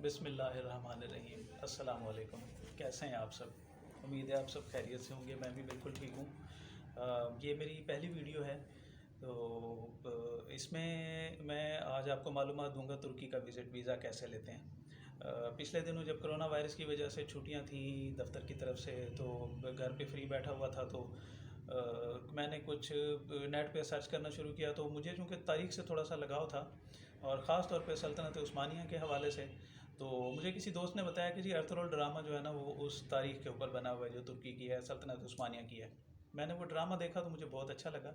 बिस्मिल्लाहिर्रहमानिर्रहीम। अस्सलाम वालेकुम। कैसे हैं आप सब? उम्मीद है आप सब खैरियत से होंगे। मैं भी बिल्कुल ठीक हूँ। ये मेरी पहली वीडियो है, तो इसमें मैं आज आपको मालूमात दूंगा तुर्की का विज़िट वीज़ा कैसे लेते हैं। पिछले दिनों जब कोरोना वायरस की वजह से छुट्टियां थी दफ्तर की तरफ से, तो घर पे फ्री बैठा हुआ था, तो मैंने कुछ नेट पे सर्च करना शुरू किया। तो मुझे चूँकि तारीख़ से थोड़ा सा लगाव था, और ख़ास तौर पे सल्तनत उस्मानिया के हवाले से, तो मुझे किसी दोस्त ने बताया कि जी अर्थरोल ड्रामा जो है ना, वो उस तारीख़ के ऊपर बना हुआ है जो तुर्की की है, सल्तनत उस्मानिया की है। मैंने वो ड्रामा देखा तो मुझे बहुत अच्छा लगा,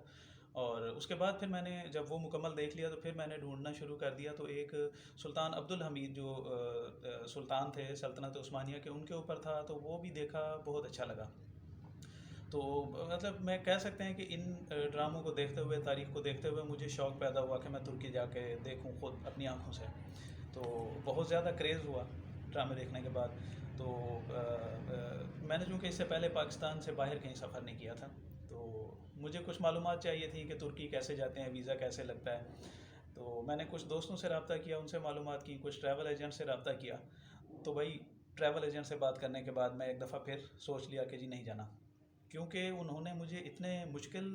और उसके बाद फिर मैंने जब वो मुकम्मल देख लिया तो फिर मैंने ढूंढना शुरू कर दिया। तो एक सुल्तान अब्दुल हमीद जो सुल्तान थे सल्तनत उस्मानिया के, उनके ऊपर था, तो वो भी देखा, बहुत अच्छा लगा। तो मतलब मैं कह सकते हैं कि इन ड्रामों को देखते हुए, तारीख़ को देखते हुए, मुझे शौक़ पैदा हुआ कि मैं तुर्की जाके देखूं ख़ुद अपनी आँखों से। तो बहुत ज़्यादा क्रेज़ हुआ ड्रामे देखने के बाद। तो मैंने चूँकि इससे पहले पाकिस्तान से बाहर कहीं सफ़र नहीं किया था, तो मुझे कुछ मालूमात चाहिए थी कि तुर्की कैसे जाते हैं, वीज़ा कैसे लगता है। तो मैंने कुछ दोस्तों से रब्ता किया, उनसे मालूमात की, कुछ ट्रैवल एजेंट से रब्ता किया। तो भाई ट्रैवल एजेंट से बात करने के बाद मैं एक दफ़ा फिर सोच लिया कि जी नहीं जाना, क्योंकि उन्होंने मुझे इतने मुश्किल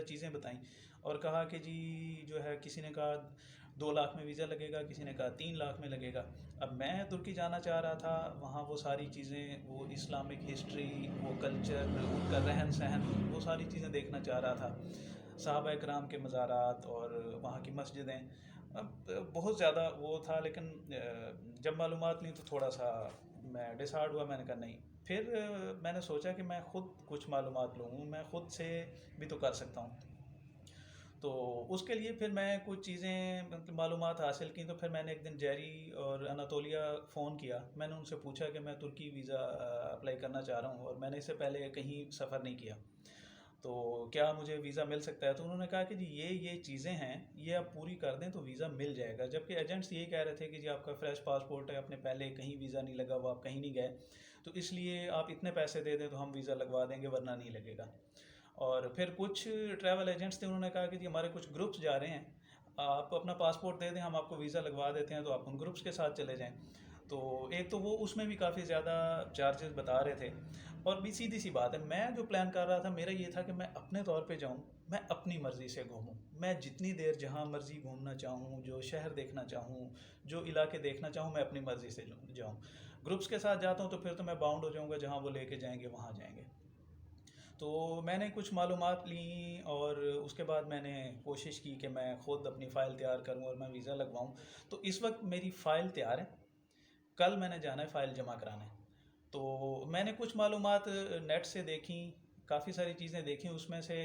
चीज़ें बताई, और कहा कि जी जो है, किसी ने कहा 2 लाख में वीज़ा लगेगा, किसी ने कहा 3 लाख में लगेगा। अब मैं तुर्की जाना चाह रहा था, वहाँ वो सारी चीज़ें, वो इस्लामिक हिस्ट्री, वो कल्चर, उनका रहन सहन, वो सारी चीज़ें देखना चाह रहा था, सहाबा इकराम के मज़ारात और वहाँ की मस्जिदें। अब बहुत ज़्यादा वो था, लेकिन जब मालूमात ली तो थोड़ा सा मैं डिसहार्ड हुआ। मैंने कहा नहीं। फिर मैंने सोचा कि मैं ख़ुद कुछ मालूमात लूँ, मैं ख़ुद से भी तो कर सकता हूँ। तो उसके लिए फिर मैं कुछ चीज़ें, मतलब मालूमात हासिल की। तो फिर मैंने एक दिन जेरी और अनातोलिया फ़ोन किया। मैंने उनसे पूछा कि मैं तुर्की वीज़ा अप्लाई करना चाह रहा हूँ, और मैंने इससे पहले कहीं सफ़र नहीं किया, तो क्या मुझे वीज़ा मिल सकता है? तो उन्होंने कहा कि जी ये चीज़ें हैं, ये आप पूरी कर दें तो वीज़ा मिल जाएगा। जबकि एजेंट्स यही कह रहे थे कि जी आपका फ़्रेश पासपोर्ट है, अपने पहले कहीं वीज़ा नहीं लगा हुआ, आप कहीं नहीं गए, तो इसलिए आप इतने पैसे दे दें तो हम वीज़ा लगवा देंगे, वरना नहीं लगेगा। और फिर कुछ ट्रैवल एजेंट्स थे, उन्होंने कहा कि जी हमारे कुछ ग्रुप्स जा रहे हैं, आप अपना पासपोर्ट दे दें, हम आपको वीज़ा लगवा देते हैं, तो आप उन ग्रुप्स के साथ चले जाएँ। तो एक तो वो उसमें भी काफ़ी ज़्यादा चार्जेस बता रहे थे, और भी सीधी सी बात है, मैं जो प्लान कर रहा था, मेरा ये था कि मैं अपने तौर पे जाऊँ, मैं अपनी मर्ज़ी से घूमूँ, मैं जितनी देर जहाँ मर्ज़ी घूमना चाहूँ, जो शहर देखना चाहूँ, जो इलाके देखना चाहूँ, मैं अपनी मर्ज़ी से जाऊँ। ग्रुप्स के साथ जाता हूँ तो फिर तो मैं बाउंड हो जाऊँगा, जहाँ वो लेके जाएंगे वहाँ जाएंगे। तो मैंने कुछ मालूमात ली, और उसके बाद मैंने कोशिश की कि मैं ख़ुद अपनी फ़ाइल तैयार करूँ और मैं वीज़ा लगवाऊँ। तो इस वक्त मेरी फ़ाइल तैयार है, कल मैंने जाना है फ़ाइल जमा कराने। तो मैंने कुछ मालूमात नेट से देखी, काफ़ी सारी चीज़ें देखी, उसमें से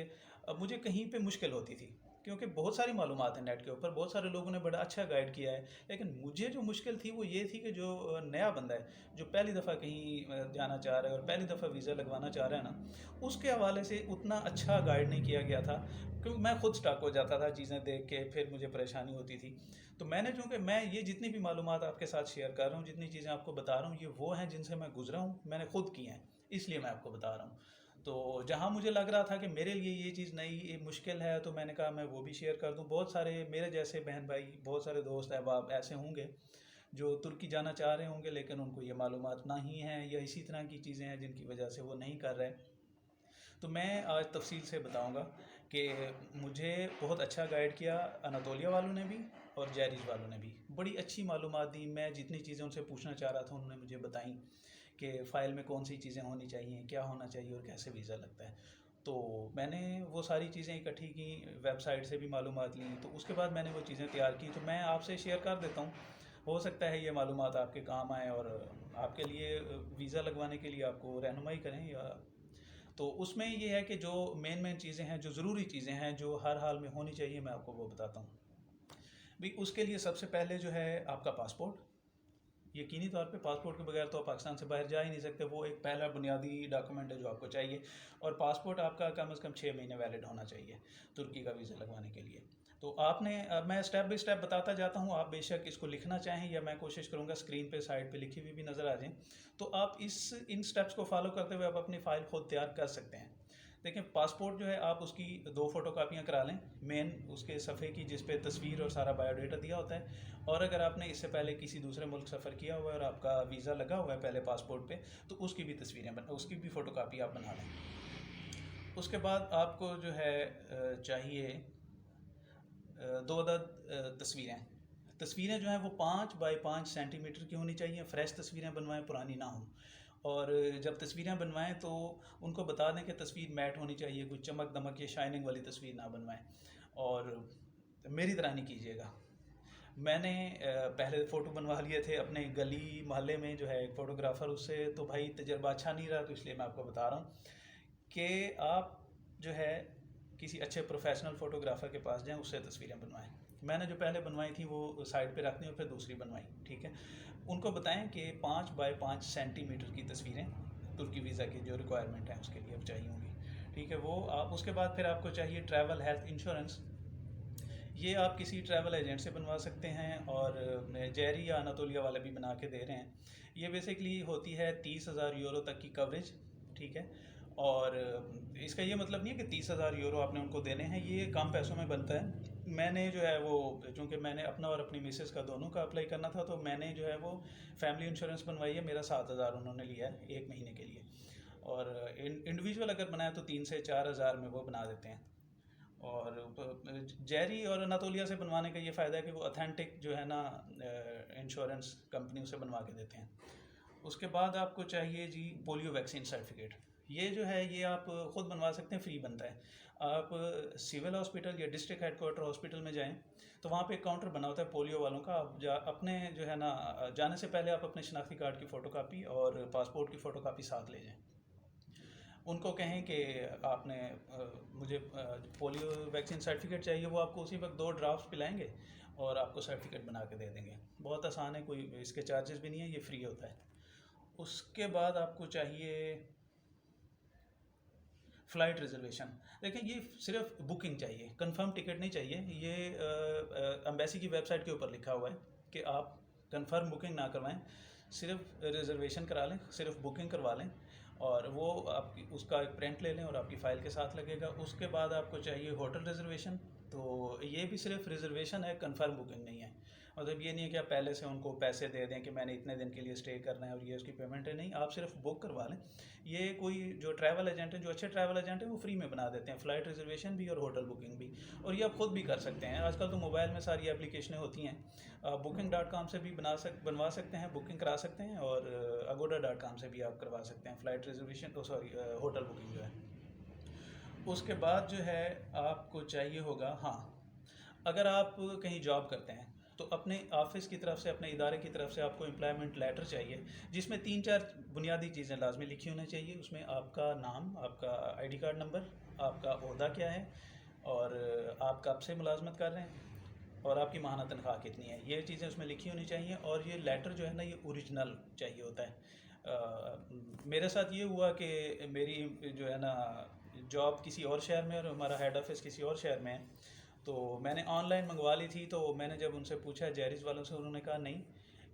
मुझे कहीं पे मुश्किल होती थी, क्योंकि बहुत सारी मालूमात है नेट के ऊपर, बहुत सारे लोगों ने बड़ा अच्छा गाइड किया है, लेकिन मुझे जो मुश्किल थी वो ये थी कि जो नया बंदा है, जो पहली दफ़ा कहीं जाना चाह रहा है और पहली दफ़ा वीज़ा लगवाना चाह रहा है ना, उसके हवाले से उतना अच्छा गाइड नहीं किया गया था, क्योंकि मैं खुद स्टक हो जाता था चीज़ें देख के, फिर मुझे परेशानी होती थी। तो मैंने, चूँकि मैं ये जितनी भी मालूमात आपके साथ शेयर कर रहा हूँ, जितनी चीज़ें आपको बता रहा हूँ, ये वो हैं जिनसे मैं गुज़रा हूँ, मैंने खुद की हैं, इसलिए मैं आपको बता रहा हूँ। तो जहाँ मुझे लग रहा था कि मेरे लिए ये चीज़ नई, ये मुश्किल है, तो मैंने कहा मैं वो भी शेयर कर दूँ। बहुत सारे मेरे जैसे बहन भाई, बहुत सारे दोस्त अहबाब ऐसे होंगे जो तुर्की जाना चाह रहे होंगे, लेकिन उनको ये मालूमात नहीं है, या इसी तरह की चीज़ें हैं जिनकी वजह से वो नहीं कर रहे। तो मैं आज तफसील से बताऊंगा कि मुझे बहुत अच्छा गाइड किया अनातोलिया वालों ने भी, और जैरिज वालों ने भी बड़ी अच्छी मालूमात दी। मैं जितनी चीज़ें उनसे पूछना चाह रहा था, उन्होंने मुझे बताई कि फ़ाइल में कौन सी चीज़ें होनी चाहिए, क्या होना चाहिए, और कैसे वीज़ा लगता है। तो मैंने वो सारी चीज़ें इकट्ठी की, वेबसाइट से भी मालूमात ली, तो उसके बाद मैंने वो चीज़ें तैयार की। तो मैं आपसे शेयर कर देता हूँ, हो सकता है ये मालूमात आपके काम आए, और आपके लिए वीज़ा लगवाने के लिए आपको रहनुमाई करें। या तो उसमें ये है कि जो मेन चीज़ें हैं, जो ज़रूरी चीज़ें हैं, जो हर हाल में होनी चाहिए, मैं आपको वो बताता हूँ। भाई उसके लिए सबसे पहले जो है आपका पासपोर्ट। यकीनी तौर पे पासपोर्ट के बगैर तो आप पाकिस्तान से बाहर जा ही नहीं सकते, वो एक पहला बुनियादी डॉक्यूमेंट है जो आपको चाहिए। और पासपोर्ट आपका कम से कम 6 महीने वैलिड होना चाहिए तुर्की का वीज़ा लगवाने के लिए। तो आपने, मैं स्टेप बाय स्टेप बताता जाता हूँ, आप बेशक इसको लिखना चाहें, या मैं कोशिश करूँगा स्क्रीन पे साइड पे लिखी हुई भी नज़र आ जाए, तो आप इन स्टेप्स को फॉलो करते हुए आप अपनी फ़ाइल खुद तैयार कर सकते हैं। देखिए पासपोर्ट जो है आप उसकी 2 फोटोकापियाँ करा लें, मेन उसके सफ़े की जिस पे तस्वीर और सारा बायोडाटा दिया होता है। और अगर आपने इससे पहले किसी दूसरे मुल्क सफ़र किया हुआ है और आपका वीज़ा लगा हुआ है पहले पासपोर्ट पे, तो उसकी भी तस्वीरें उसकी भी फ़ोटोकापी आप बना लें। उसके बाद आपको जो है चाहिए 2 अदद तस्वीरें। तस्वीरें जो हैं वो 5 बाई 5 सेंटीमीटर की होनी चाहिए। फ़्रेश तस्वीरें बनवाएं, पुरानी ना हों। और जब तस्वीरें बनवाएं तो उनको बता दें कि तस्वीर मैट होनी चाहिए, कोई चमक दमक या शाइनिंग वाली तस्वीर ना बनवाएं। और मेरी तरह नहीं कीजिएगा। मैंने पहले फ़ोटो बनवा लिए थे अपने गली मोहल्ले में जो है एक फ़ोटोग्राफ़र, उससे तो भाई तजर्बा अच्छा नहीं रहा, तो इसलिए मैं आपको बता रहा हूँ कि आप जो है किसी अच्छे प्रोफेशनल फ़ोटोग्राफ़र के पास जाएं, उससे तस्वीरें बनवाएं। मैंने जो पहले बनवाई थी वो साइड पे रखनी और फिर दूसरी बनवाई, ठीक है। उनको बताएं कि 5 बाई 5 सेंटीमीटर की तस्वीरें तुर्की वीज़ा की जो रिक्वायरमेंट है उसके लिए अब चाहिए होंगी, ठीक है। वो आप उसके बाद फिर आपको चाहिए ट्रैवल हेल्थ इंश्योरेंस। ये आप किसी ट्रैवल एजेंट से बनवा सकते हैं और जेरी या अनातोलिया वाले भी बना के दे रहे हैं। ये बेसिकली होती है 30,000 यूरो तक की कवरेज, ठीक है। और इसका ये मतलब नहीं है कि 30,000 यूरो आपने उनको देने हैं, ये कम पैसों में बनता है। मैंने जो है वो, चूँकि मैंने अपना और अपनी मिसेस का दोनों का अप्लाई करना था, तो मैंने जो है वो फैमिली इंश्योरेंस बनवाई है। मेरा 7,000 उन्होंने लिया है 1 महीने के लिए। और इंडिविजुअल अगर बनाए तो 3 से 4 हज़ार में वो बना देते हैं। और जेरी और अनातोलिया से बनवाने का ये फ़ायदा है कि वो ऑथेंटिक जो है ना इंश्योरेंस कंपनी से बनवा के देते हैं। उसके बाद आपको चाहिए जी पोलियो वैक्सीन सर्टिफिकेट। ये जो है ये आप ख़ुद बनवा सकते हैं, फ्री बनता है। आप सिविल हॉस्पिटल या डिस्ट्रिक्ट हेडकोार्टर हॉस्पिटल में जाएं तो वहाँ पे एक काउंटर बना होता है पोलियो वालों का। आप अपने जो है ना जाने से पहले आप अपने शनाख्ती कार्ड की फ़ोटोकापी और पासपोर्ट की फ़ोटोकापी साथ ले जाएं। उनको कहें कि आपने मुझे पोलियो वैक्सीन सर्टिफिकेट चाहिए, वो आपको उसी वक्त 2 ड्राफ्ट पिलाएंगे और आपको सर्टिफिकेट बना के दे देंगे। बहुत आसान है, कोई इसके चार्जेस भी नहीं है, ये फ्री होता है। उसके बाद आपको चाहिए फ़्लाइट रिज़र्वेशन। देखिए ये सिर्फ बुकिंग चाहिए, कंफर्म टिकट नहीं चाहिए। ये एम्बेसी की वेबसाइट के ऊपर लिखा हुआ है कि आप कंफर्म बुकिंग ना करवाएं, सिर्फ रिज़र्वेशन करा लें, सिर्फ बुकिंग करवा लें और वो आपकी उसका एक प्रिंट ले लें और आपकी फ़ाइल के साथ लगेगा। उसके बाद आपको चाहिए होटल रिज़र्वेशन। तो ये भी सिर्फ रिज़र्वेशन है, कंफर्म बुकिंग नहीं है। मतलब ये नहीं है कि आप पहले से उनको पैसे दे दें कि मैंने इतने दिन के लिए स्टे करना है और ये उसकी पेमेंट है, नहीं, आप सिर्फ बुक करवा लें। ये कोई जो ट्रैवल एजेंट हैं, जो अच्छे ट्रैवल एजेंट हैं, वो फ्री में बना देते हैं, फ़्लाइट रिज़र्वेशन भी और होटल बुकिंग भी। और ये आप ख़ुद भी कर सकते हैं, आजकल तो मोबाइल में सारी एप्लीकेशनें होती हैं। booking.com से भी बनवा सकते हैं, बुकिंग करा सकते हैं। और agoda.com से भी आप करवा सकते हैं flight reservation, sorry hotel booking जो है। उसके बाद जो है आपको चाहिए होगा, हाँ, अगर आप कहीं जॉब करते हैं तो अपने ऑफिस की तरफ से, अपने इदारे की तरफ से आपको एम्प्लॉयमेंट लेटर चाहिए, जिसमें 3-4 बुनियादी चीज़ें लाजमी लिखी होनी चाहिए। उसमें आपका नाम, आपका आईडी कार्ड नंबर, आपका ओहदा क्या है और आप कब से मुलाजमत कर रहे हैं और आपकी माहाना तनख्वाह कितनी है, ये चीज़ें उसमें लिखी होनी चाहिए। और ये लेटर जो है ना, ये ओरिजिनल चाहिए होता है। मेरे साथ ये हुआ कि मेरी जो है ना जॉब किसी और शहर में और हमारा हेड ऑफिस किसी और शहर में है, तो मैंने ऑनलाइन मंगवा ली थी। तो मैंने जब उनसे पूछा जेरिस वालों से, उन्होंने कहा नहीं,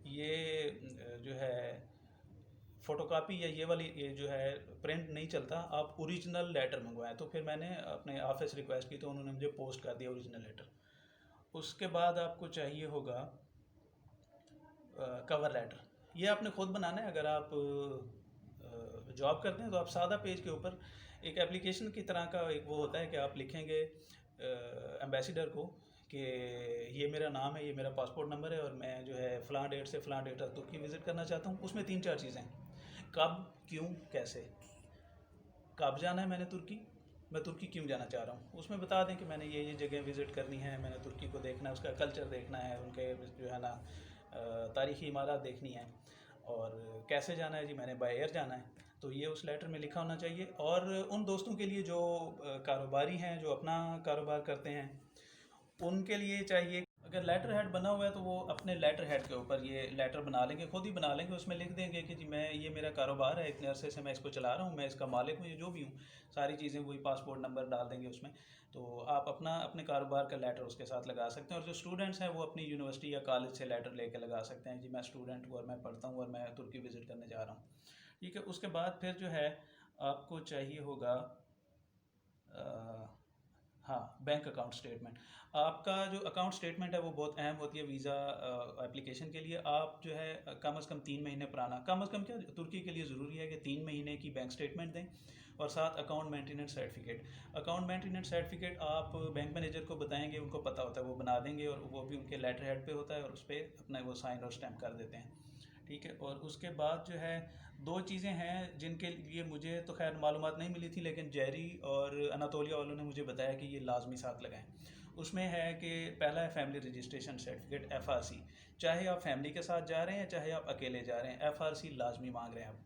ये जो है फ़ोटोकापी या ये वाली ये जो है प्रिंट नहीं चलता, आप ओरिजिनल लेटर मंगवाएं। तो फिर मैंने अपने ऑफिस रिक्वेस्ट की तो उन्होंने मुझे पोस्ट कर दिया ओरिजिनल लेटर। उसके बाद आपको चाहिए होगा कवर लेटर। ये आपने ख़ुद बनाना है। अगर आप जॉब करते हैं तो आप सादा पेज के ऊपर एक एप्लीकेशन की तरह का एक वो होता है कि आप लिखेंगे एम्बेसडर को कि ये मेरा नाम है, ये मेरा पासपोर्ट नंबर है और मैं जो है फ़लाँ डेट से फ़लाँ डेट तक तुर्की विज़िट करना चाहता हूँ। उसमें 3-4 चीज़ें, कब, क्यों, कैसे। कब जाना है मैंने तुर्की, मैं तुर्की क्यों जाना चाह रहा हूँ, उसमें बता दें कि मैंने ये जगह विज़िट करनी है, मैंने तुर्की को देखना है, उसका कल्चर देखना है, उनके जो है ना तारीख़ी इमारत देखनी है। और कैसे जाना है जी, मैंने बाय एयर जाना है। तो ये उस लेटर में लिखा होना चाहिए। और उन दोस्तों के लिए जो कारोबारी हैं, जो अपना कारोबार करते हैं, उनके लिए चाहिए, अगर लेटर हेड बना हुआ है तो वो अपने लेटर हेड के ऊपर ये लेटर बना लेंगे, खुद ही बना लेंगे। उसमें लिख देंगे कि जी मैं, ये मेरा कारोबार है, इतने अरसे से मैं इसको चला रहा हूँ, मैं इसका मालिक हूँ, ये जो भी हूँ, सारी चीज़ें वही पासपोर्ट नंबर डाल देंगे उसमें। तो आप अपने कारोबार का लेटर उसके साथ लगा सकते हैं। और जो स्टूडेंट्स हैं वो अपनी यूनिवर्सिटी या कॉलेज से लेटर लेके लगा सकते हैं, जी मैं स्टूडेंट हूँ और मैं पढ़ता हूँ और मैं तुर्की विज़िट करने जा रहा हूँ, ठीक है। उसके बाद फिर जो है आपको चाहिए होगा अ, हाँ, बैंक अकाउंट स्टेटमेंट। आपका जो अकाउंट स्टेटमेंट है वो बहुत अहम होती है वीज़ा एप्लीकेशन के लिए। आप जो है कम से कम 3 महीने पुराना, कम से कम क्या, तुर्की के लिए ज़रूरी है कि 3 महीने की बैंक स्टेटमेंट दें और साथ account maintenance certificate. Account maintenance certificate आप बैंक मैनेजर को बताएंगे, उनको पता होता है, वो बना देंगे और वो भी उनके लेटर हेड पे होता है और उस पर अपना वो साइन और स्टैम्प कर देते हैं। ठीक है। और उसके बाद जो है दो चीज़ें हैं जिनके लिए मुझे तो खैर मालूमात नहीं मिली थी, लेकिन जेरी और अनातोलिया वालों ने मुझे बताया कि ये लाजमी साथ लगाएं। उसमें है कि पहला है फैमिली रजिस्ट्रेशन सर्टिफिकेट, FRC। चाहे आप फैमिली के साथ जा रहे हैं चाहे आप अकेले जा रहे हैं, FRC लाजमी मांग रहे हैं आप।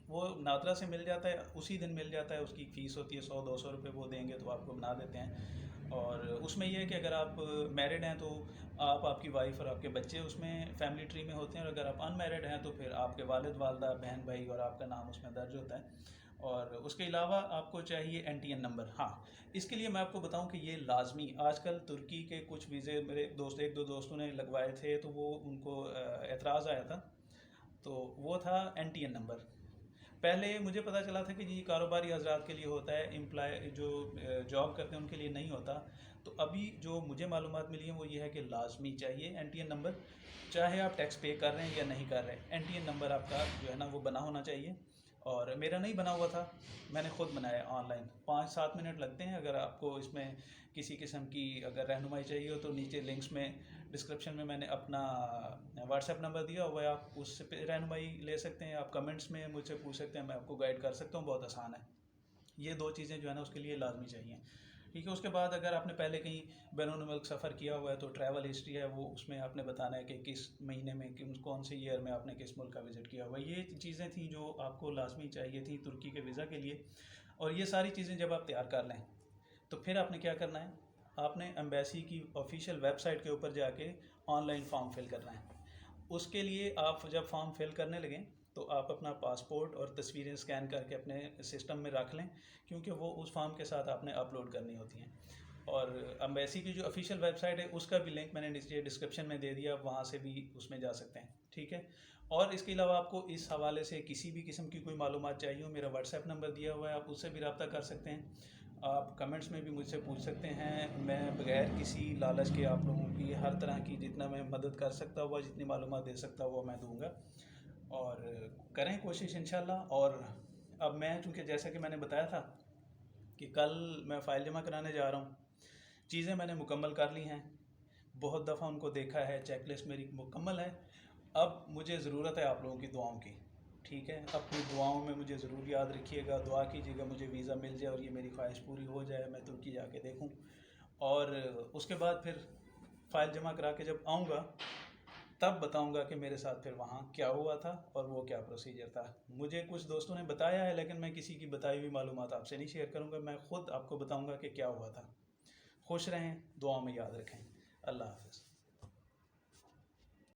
वो नादरा से मिल जाता है, उसी दिन मिल जाता है, उसकी फ़ीस होती है 100-200 रुपये, वो देंगे तो आपको बना देते हैं। और उसमें यह है कि अगर आप मैरिड हैं तो आप, आपकी वाइफ और आपके बच्चे उसमें फैमिली ट्री में होते हैं, और अगर आप अनमैरिड हैं तो फिर आपके वालिद वालदा, बहन भाई और आपका नाम उसमें दर्ज होता है। और उसके अलावा आपको चाहिए NTN नंबर। हाँ, इसके लिए मैं आपको बताऊं कि ये लाजमी, आजकल तुर्की के कुछ वीज़े मेरे दोस्त, एक दो दोस्तों ने लगवाए थे तो वो उनको एतराज़ आया था, तो वो था NTN नंबर। पहले मुझे पता चला था कि जी कारोबारी हजरात के लिए होता है, एम्प्लॉय जो जॉब करते हैं उनके लिए नहीं होता। तो अभी जो मुझे मालूमात मिली है वो ये है कि लाजमी चाहिए NTN नंबर, चाहे आप टैक्स पे कर रहे हैं या नहीं कर रहे हैं, NTN नंबर आपका जो है ना वो बना होना चाहिए। और मेरा नहीं बना हुआ था, मैंने ख़ुद बनाया ऑनलाइन। 5-7 मिनट लगते हैं। अगर आपको इसमें किसी किस्म की अगर रहनुमाई चाहिए हो तो नीचे लिंक्स में, डिस्क्रिप्शन में मैंने अपना व्हाट्सएप नंबर दिया हुआ है, आप उससे पे रहनुमाई ले सकते हैं। आप कमेंट्स में मुझसे पूछ सकते हैं, मैं आपको गाइड कर सकता हूँ, बहुत आसान है। ये दो चीज़ें जो है ना उसके लिए लाजमी चाहिए। ठीक है। उसके बाद अगर आपने पहले कहीं बैरून मुल्क सफ़र किया हुआ है तो ट्रैवल हिस्ट्री है वो, उसमें आपने बताना है कि किस महीने में, कौन से ईयर में आपने किस मुल्क का विज़िट किया हुआ है। ये चीज़ें थी जो आपको लाजमी चाहिए थी तुर्की के वीज़ा के लिए। और ये सारी चीज़ें जब आप तैयार कर लें तो फिर आपने क्या करना है, आपने एम्बेसी की ऑफिशियल वेबसाइट के ऊपर जाके ऑनलाइन फॉर्म फिल करना है। उसके लिए आप जब फॉर्म फिल करने लगें तो आप अपना पासपोर्ट और तस्वीरें स्कैन करके अपने सिस्टम में रख लें, क्योंकि वो उस फॉर्म के साथ आपने अपलोड करनी होती हैं। और एम्बेसी की जो ऑफिशियल वेबसाइट है उसका भी लिंक मैंने नीचे डिस्क्रिप्शन में दे दिया, वहाँ से भी उसमें जा सकते हैं। ठीक है। और इसके अलावा आपको इस हवाले से किसी भी किस्म की कोई मालूमात चाहिए हो, मेरा व्हाट्सएप नंबर दिया हुआ है, आप उससे भी रब्ता कर सकते हैं। आप कमेंट्स में भी मुझसे पूछ सकते हैं। मैं बगैर किसी लालच के आप लोगों की हर तरह की जितना मैं मदद कर सकता हुआ, जितनी मालूमात दे सकता हुआ मैं दूंगा। और करें कोशिश इंशाल्लाह। और अब मैं, चूँकि जैसा कि मैंने बताया था कि कल मैं फ़ाइल जमा कराने जा रहा हूँ, चीज़ें मैंने मुकम्मल कर ली हैं, बहुत दफ़ा उनको देखा है, चेकलिस्ट मेरी मुकम्मल है। अब मुझे ज़रूरत है आप लोगों की दुआओं की। ठीक है। अपनी दुआओं में मुझे ज़रूर याद रखिएगा, दुआ कीजिएगा मुझे वीज़ा मिल जाए और ये मेरी ख्वाहिश पूरी हो जाए, मैं तुर्की जाके देखूं। और उसके बाद फिर फ़ाइल जमा करा के जब आऊँगा तब बताऊंगा कि मेरे साथ फिर वहाँ क्या हुआ था और वो क्या प्रोसीजर था। मुझे कुछ दोस्तों ने बताया है, लेकिन मैं किसी की बताई हुई मालूमात आपसे नहीं शेयर करूँगा, मैं ख़ुद आपको बताऊँगा कि क्या हुआ था। खुश रहें, दुआओं में याद रखें। अल्लाह हाफ़िज़।